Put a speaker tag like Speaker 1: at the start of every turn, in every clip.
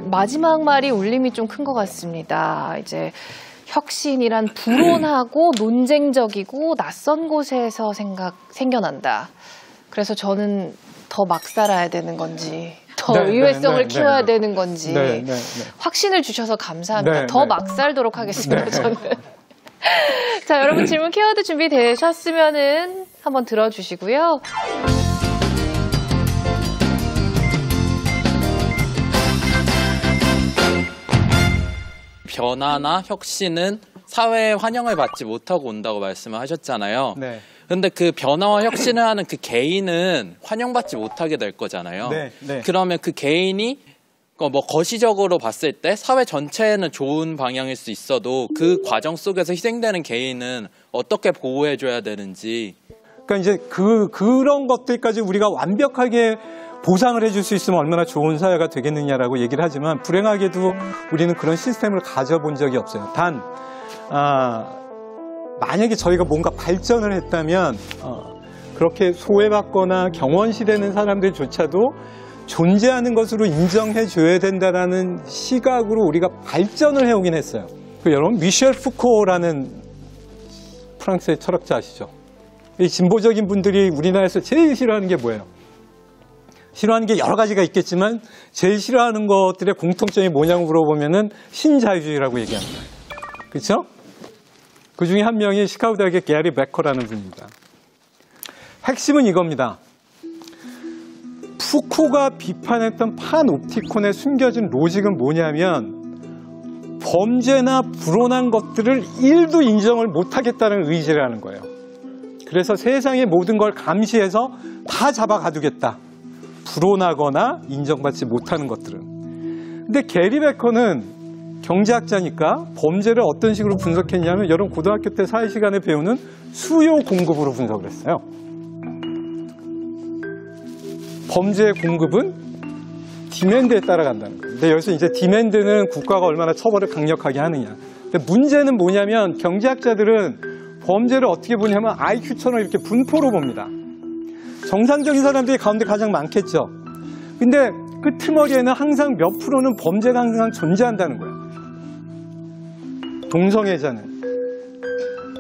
Speaker 1: 마지막 말이 울림이 좀 큰 것 같습니다. 이제 혁신이란 불온하고 논쟁적이고 낯선 곳에서 생겨난다. 그래서 저는 더 막 살아야 되는 건지 더 의외성을 키워야 되는 건지 확신을 주셔서 감사합니다. 더 막 살도록 하겠습니다. 저는. 자, 여러분 질문 키워드 준비되셨으면은 한번 들어주시고요.
Speaker 2: 변화나 혁신은 사회의 환영을 받지 못하고 온다고 말씀을 하셨잖아요. 네. 근데 그 변화와 혁신을 하는 그 개인은 환영받지 못하게 될 거잖아요. 그러면 그 개인이 뭐 거시적으로 봤을 때 사회 전체에는 좋은 방향일 수 있어도 그 과정 속에서 희생되는 개인은 어떻게 보호해줘야 되는지.
Speaker 3: 그러니까 이제 그런 것들까지 우리가 완벽하게 보상을 해줄 수 있으면 얼마나 좋은 사회가 되겠느냐라고 얘기를 하지만 불행하게도 우리는 그런 시스템을 가져본 적이 없어요. 단 만약에 저희가 뭔가 발전을 했다면 그렇게 소외받거나 경원시되는 사람들조차도 존재하는 것으로 인정해줘야 된다는 시각으로 우리가 발전을 해오긴 했어요. 여러분 미셸 푸코라는 프랑스의 철학자 아시죠? 이 진보적인 분들이 우리나라에서 제일 싫어하는 게 뭐예요? 싫어하는 게 여러 가지가 있겠지만 제일 싫어하는 것들의 공통점이 뭐냐고 물어보면은 신자유주의라고 얘기합니다. 그렇죠? 그 중에 한 명이 시카고 대학의 게리 베커라는 분입니다. 핵심은 이겁니다. 푸코가 비판했던 판옵티콘에 숨겨진 로직은 뭐냐면 범죄나 불온한 것들을 1도 인정을 못하겠다는 의지를 하는 거예요. 그래서 세상의 모든 걸 감시해서 다 잡아가두겠다. 불온하거나 인정받지 못하는 것들은. 근데 게리 베커는 경제학자니까 범죄를 어떤 식으로 분석했냐면 여러분 고등학교 때 사회 시간에 배우는 수요 공급으로 분석을 했어요. 범죄의 공급은 디맨드에 따라간다는 거예요. 근데 여기서 이제 디맨드는 국가가 얼마나 처벌을 강력하게 하느냐. 근데 문제는 뭐냐면 경제학자들은 범죄를 어떻게 보냐면 IQ처럼 이렇게 분포로 봅니다. 정상적인 사람들이 가운데 가장 많겠죠. 근데 끄트머리에는 항상 몇 프로는 범죄가 항상 존재한다는 거예요. 동성애자는,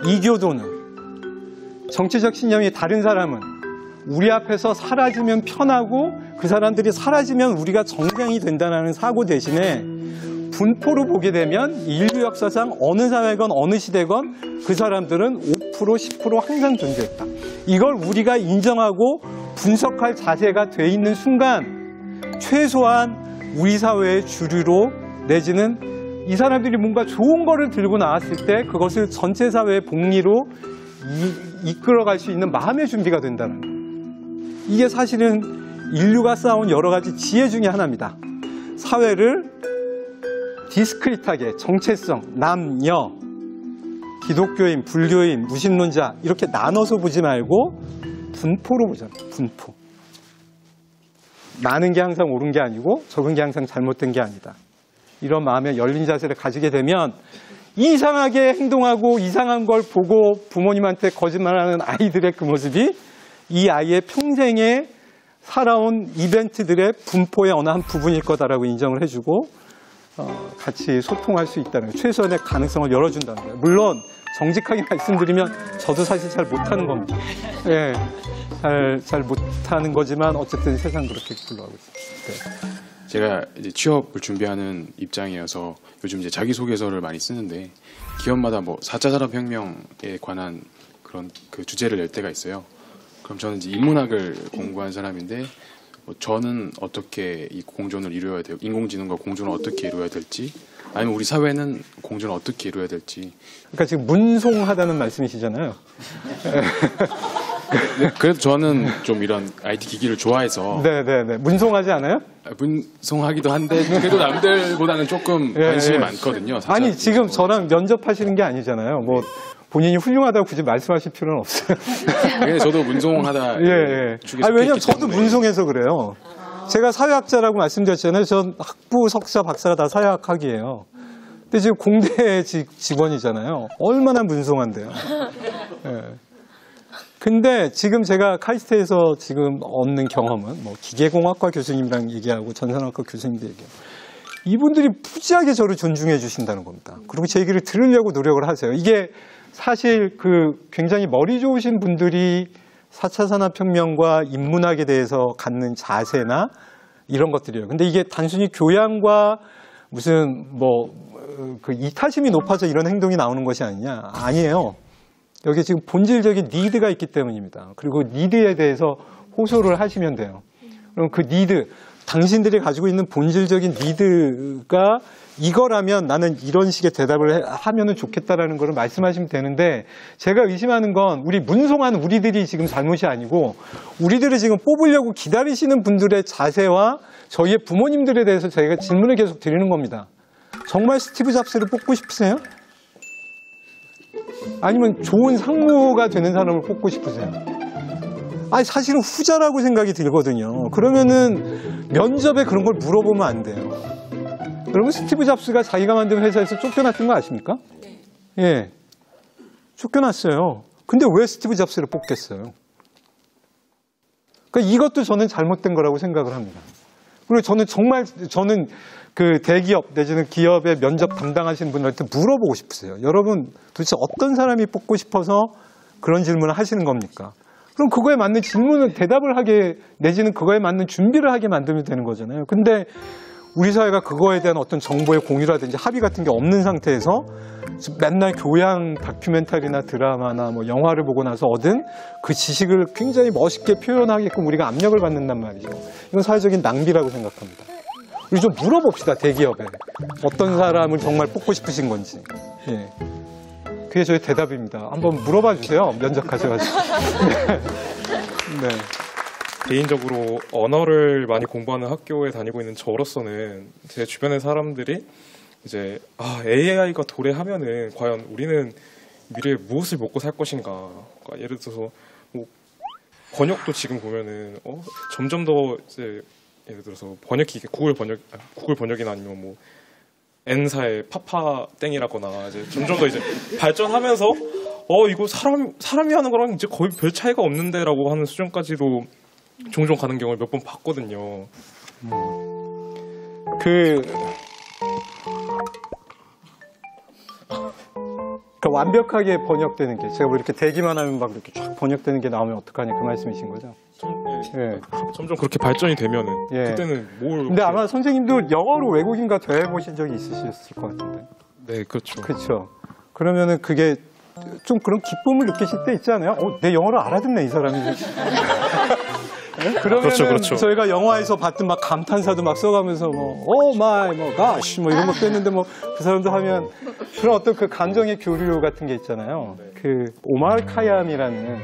Speaker 3: 이교도는, 정치적 신념이 다른 사람은 우리 앞에서 사라지면 편하고 그 사람들이 사라지면 우리가 정상이 된다는 사고 대신에 분포로 보게 되면 인류 역사상 어느 사회건 어느 시대건 그 사람들은 5%, 10% 항상 존재했다. 이걸 우리가 인정하고 분석할 자세가 돼 있는 순간 최소한 우리 사회의 주류로 내지는 이 사람들이 뭔가 좋은 거를 들고 나왔을 때 그것을 전체 사회의 복리로 이끌어갈 수 있는 마음의 준비가 된다는 거예요. 이게 사실은 인류가 쌓아온 여러 가지 지혜 중에 하나입니다. 사회를 디스크릿하게 정체성, 남녀, 기독교인, 불교인, 무신론자 이렇게 나눠서 보지 말고 분포로 보잖아요. 분포. 많은 게 항상 옳은 게 아니고 적은 게 항상 잘못된 게 아니다. 이런 마음의 열린 자세를 가지게 되면 이상하게 행동하고 이상한 걸 보고 부모님한테 거짓말하는 아이들의 그 모습이 이 아이의 평생에 살아온 이벤트들의 분포의 어느 한 부분일 거다라고 인정을 해주고 같이 소통할 수 있다는 거예요. 최소한의 가능성을 열어준다는 거예요. 물론 정직하게 말씀드리면 저도 사실 잘 못하는 겁니다. 예, 잘 못하는 거지만 어쨌든 세상 그렇게 굴러가고 있습니다. 네.
Speaker 4: 제가 이제 취업을 준비하는 입장이어서 요즘 이제 자기소개서를 많이 쓰는데 기업마다 뭐 4차 산업혁명에 관한 그런 그 주제를 낼 때가 있어요. 그럼 저는 이제 인문학을 공부한 사람인데 저는 어떻게 이 공존을 이루어야 돼요? 인공지능과 공존을 어떻게 이루어야 될지 아니면 우리 사회는 공존을 어떻게 이루어야 될지.
Speaker 3: 그러니까 지금 문송하다는 말씀이시잖아요.
Speaker 4: 그래도 저는 좀 이런 IT 기기를 좋아해서.
Speaker 3: 네네네. 문송하지 않아요?
Speaker 4: 문송하기도 한데 그래도 남들보다는 조금 관심이 많거든요.
Speaker 3: 아니 지금 저랑 면접하시는 게 아니잖아요. 뭐 본인이 훌륭하다고 굳이 말씀하실 필요는 없어요.
Speaker 4: 네, 저도 문송하다.
Speaker 3: 예. 왜냐면 저도 문송해서 그래요. 제가 사회학자라고 말씀드렸잖아요. 전 학부, 석사, 박사가 다 사회학학이에요. 근데 지금 공대 직원이잖아요. 얼마나 문송한데요. 예. 근데 지금 제가 카이스트에서 지금 얻는 경험은 뭐 기계공학과 교수님이랑 얘기하고 전산학과 교수님도 얘기하고 이분들이 무지하게 저를 존중해 주신다는 겁니다. 그리고 제 얘기를 들으려고 노력을 하세요. 이게 사실 굉장히 머리 좋으신 분들이 4차 산업혁명과 인문학에 대해서 갖는 자세나 이런 것들이에요. 근데 이게 단순히 교양과 무슨 이타심이 높아서 이런 행동이 나오는 것이 아니냐? 아니에요. 여기 지금 본질적인 니드가 있기 때문입니다. 그리고 니드에 대해서 호소를 하시면 돼요. 그럼 그 니드, 당신들이 가지고 있는 본질적인 니드가 이거라면 나는 이런 식의 대답을 하면 좋겠다라는 걸 말씀하시면 되는데, 제가 의심하는 건 우리 문송한 우리들이 지금 잘못이 아니고 우리들을 지금 뽑으려고 기다리시는 분들의 자세와 저희의 부모님들에 대해서 저희가 질문을 계속 드리는 겁니다. 정말 스티브 잡스를 뽑고 싶으세요? 아니면 좋은 상무가 되는 사람을 뽑고 싶으세요? 아니, 사실은 후자라고 생각이 들거든요. 그러면은 면접에 그런 걸 물어보면 안 돼요. 여러분, 스티브 잡스가 자기가 만든 회사에서 쫓겨났던 거 아십니까? 네. 예. 쫓겨났어요. 근데 왜 스티브 잡스를 뽑겠어요? 그러니까 이것도 저는 잘못된 거라고 생각을 합니다. 그리고 저는 그 대기업 내지는 기업의 면접 담당하시는 분들한테 물어보고 싶으세요. 여러분, 도대체 어떤 사람이 뽑고 싶어서 그런 질문을 하시는 겁니까? 그럼 그거에 맞는 질문을 대답을 하게, 내지는 그거에 맞는 준비를 하게 만들면 되는 거잖아요. 근데 우리 사회가 그거에 대한 어떤 정보의 공유라든지 합의 같은 게 없는 상태에서 맨날 교양 다큐멘터리나 드라마나 영화를 보고 나서 얻은 그 지식을 굉장히 멋있게 표현하게끔 우리가 압력을 받는단 말이죠. 이건 사회적인 낭비라고 생각합니다. 우리 좀 물어봅시다, 대기업에. 어떤 사람을 정말 뽑고 싶으신 건지. 예. 그게 저의 대답입니다. 한번 물어봐 주세요. 면접하셔가지고. 네.
Speaker 5: 개인적으로 언어를 많이 공부하는 학교에 다니고 있는 저로서는 제 주변의 사람들이 이제 AI가 도래하면은 과연 우리는 미래에 무엇을 먹고 살 것인가. 그러니까 예를 들어서 번역도 지금 보면은 점점 더 이제 예를 들어서 번역기 구글 번역이나 아니면 N사의 파파땡이라거나 이제 점점 더 이제 발전하면서 이거 사람이 하는 거랑 이제 거의 별 차이가 없는데라고 하는 수준까지도 종종 가는 경우를 몇 번 봤거든요.
Speaker 3: 완벽하게 번역되는 게, 제가 이렇게 대기만 하면 막 이렇게 쫙 번역되는 게 나오면 어떡하냐, 그 말씀이신 거죠?
Speaker 5: 예. 점점 그렇게 발전이 되면은 그때는
Speaker 3: 근데 아마 선생님도 영어로 외국인과 대해보신 적이 있으셨을 것 같은데.
Speaker 5: 네, 그렇죠.
Speaker 3: 그렇죠. 그러면은 그게 좀 그런 기쁨을 느끼실 때 있지 않아요? 내 영어를 알아듣네, 이 사람이. 네? 그러면은
Speaker 5: 그렇죠.
Speaker 3: 저희가 영화에서 봤던 막 감탄사도 막 써가면서 오 마이 가시 이런 것도 했는데 그 사람도 하면 그런 어떤 그 감정의 교류 같은 게 있잖아요. 그 오마르 카얌이라는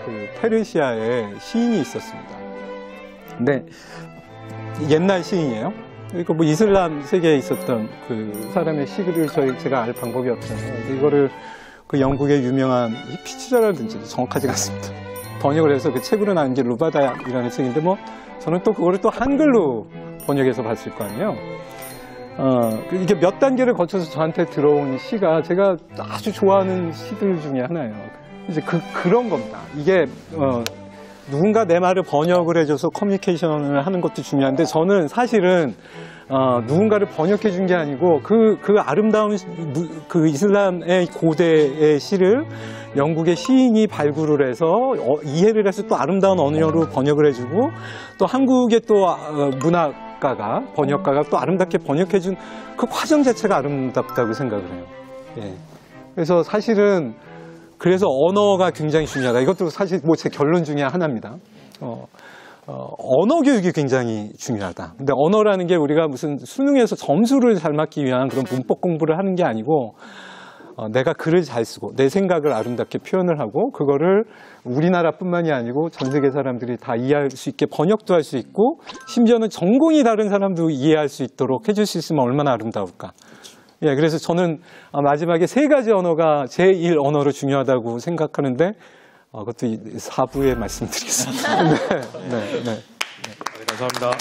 Speaker 3: 그 페르시아의 시인이 있었습니다. 근데 옛날 시인이에요. 그러니까 이슬람 세계에 있었던 그 사람의 시를 제가 알 방법이 없잖아요. 이거를 그 영국의 유명한 히피치저라든지 정확하지가 않습니다. 번역을 해서 그 책으로 나온 게 루바다이라는 책인데 저는 또 그거를 또 한글로 번역해서 봤을 거 아니에요. 이게 몇 단계를 거쳐서 저한테 들어온 시가 제가 아주 좋아하는 시들 중에 하나예요. 이제 그런 겁니다. 이게 누군가 내 말을 번역을 해줘서 커뮤니케이션을 하는 것도 중요한데, 저는 사실은 누군가를 번역해 준 게 아니고 그 아름다운 그 이슬람의 고대의 시를 영국의 시인이 발굴을 해서 이해를 해서 또 아름다운 언어로 번역을 해주고, 또 한국의 또 번역가가 또 아름답게 번역해 준 그 과정 자체가 아름답다고 생각을 해요. 예. 그래서 사실은 그래서 언어가 굉장히 중요하다. 이것도 사실 제 결론 중에 하나입니다. 언어 교육이 굉장히 중요하다. 근데 언어라는 게 우리가 무슨 수능에서 점수를 잘 맞기 위한 그런 문법 공부를 하는 게 아니고, 내가 글을 잘 쓰고 내 생각을 아름답게 표현을 하고 그거를 우리나라뿐만이 아니고 전 세계 사람들이 다 이해할 수 있게 번역도 할 수 있고, 심지어는 전공이 다른 사람도 이해할 수 있도록 해줄 수 있으면 얼마나 아름다울까. 예, 그래서 저는 마지막에 3가지 언어가 제1 언어로 중요하다고 생각하는데, 그것도 4부에 말씀드리겠습니다. 네.
Speaker 5: 감사합니다.